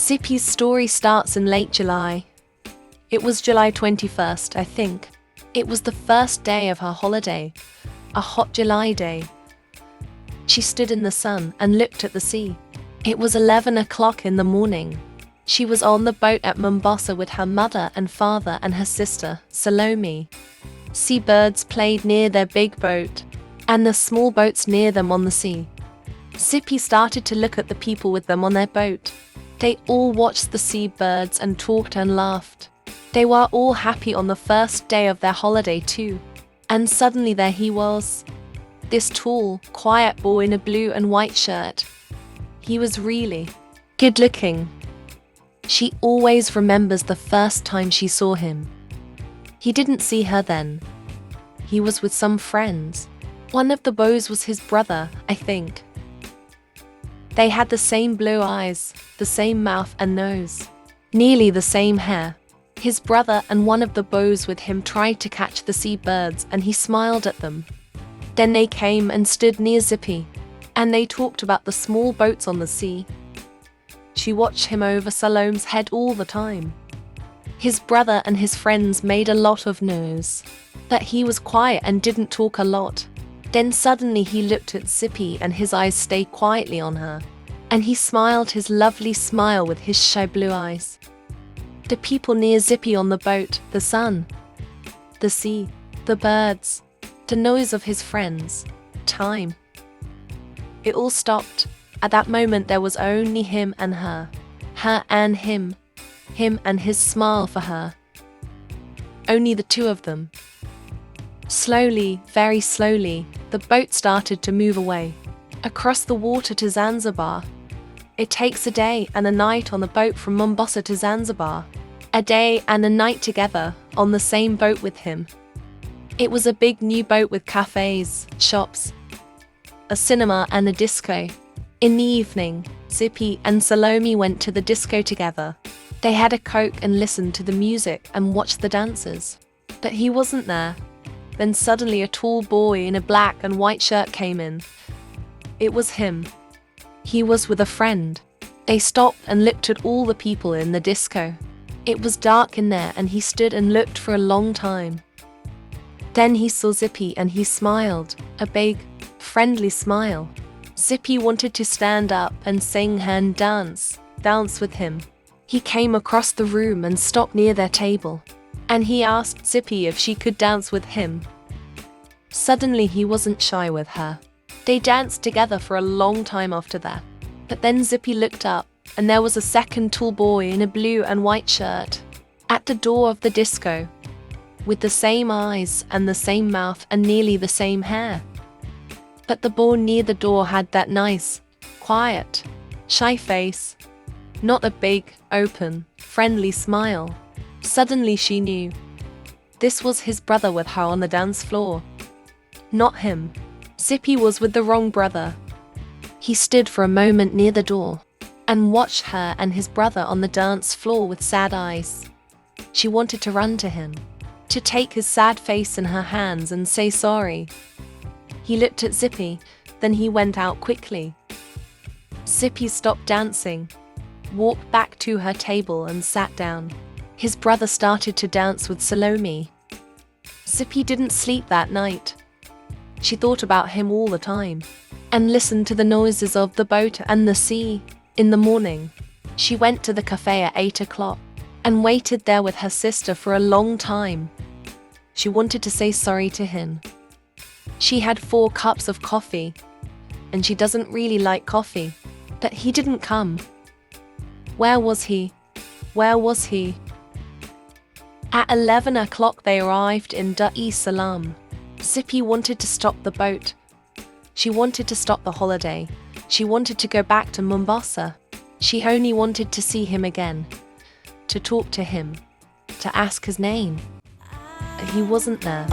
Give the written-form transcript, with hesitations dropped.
Zippy's story starts in late July. It was July 21st, I think. It was the first day of her holiday, a hot July day. She stood in the sun and looked at the sea. It was 11 o'clock in the morning. She was on the boat at Mombasa with her mother and father and her sister, Salome. Seabirds played near their big boat, and the small boats near them on the sea. Zippy started to look at the people with them on their boat. They all watched the seabirds and talked and laughed. They were all happy on the first day of their holiday too. And suddenly there he was. This tall, quiet boy in a blue and white shirt. He was really good looking. She always remembers the first time she saw him. He didn't see her then. He was with some friends. One of the boys was his brother, I think. They had the same blue eyes, the same mouth and nose, nearly the same hair. His brother and one of the boys with him tried to catch the seabirds and he smiled at them. Then they came and stood near Zippy, and they talked about the small boats on the sea. She watched him over Salome's head all the time. His brother and his friends made a lot of noise, but he was quiet and didn't talk a lot. Then suddenly he looked at Zippy and his eyes stayed quietly on her, and he smiled his lovely smile with his shy blue eyes. The people near Zippy on the boat, the sun, the sea, the birds, the noise of his friends, time. It all stopped. At that moment there was only him and her and him and his smile for her. Only the two of them. Slowly, very slowly, the boat started to move away, across the water to Zanzibar. It takes a day and a night on the boat from Mombasa to Zanzibar. A day and a night together, on the same boat with him. It was a big new boat with cafes, shops, a cinema and a disco. In the evening, Zippy and Salome went to the disco together. They had a Coke and listened to the music and watched the dancers. But he wasn't there. Then suddenly a tall boy in a black and white shirt came in. It was him. He was with a friend. They stopped and looked at all the people in the disco. It was dark in there and he stood and looked for a long time. Then he saw Zippy and he smiled, a big, friendly smile. Zippy wanted to stand up and sing and dance with him. He came across the room and stopped near their table. And he asked Zippy if she could dance with him. Suddenly he wasn't shy with her. They danced together for a long time after that. But then Zippy looked up, and there was a second tall boy in a blue and white shirt at the door of the disco, with the same eyes and the same mouth and nearly the same hair. But the boy near the door had that nice, quiet, shy face, not a big, open, friendly smile. Suddenly she knew. This was his brother with her on the dance floor. Not him. Zippy was with the wrong brother. He stood for a moment near the door and watched her and his brother on the dance floor with sad eyes. She wanted to run to him, to take his sad face in her hands and say sorry. He looked at Zippy, then he went out quickly. Zippy stopped dancing, walked back to her table and sat down. His brother started to dance with Salome. Zippy didn't sleep that night. She thought about him all the time and listened to the noises of the boat and the sea. In the morning, she went to the cafe at 8 o'clock and waited there with her sister for a long time. She wanted to say sorry to him. She had 4 cups of coffee, and she doesn't really like coffee, but he didn't come. Where was he? Where was he? At 11 o'clock they arrived in Dar es Salaam. Zippy wanted to stop the boat. She wanted to stop the holiday. She wanted to go back to Mombasa. She only wanted to see him again, to talk to him, to ask his name. But he wasn't there.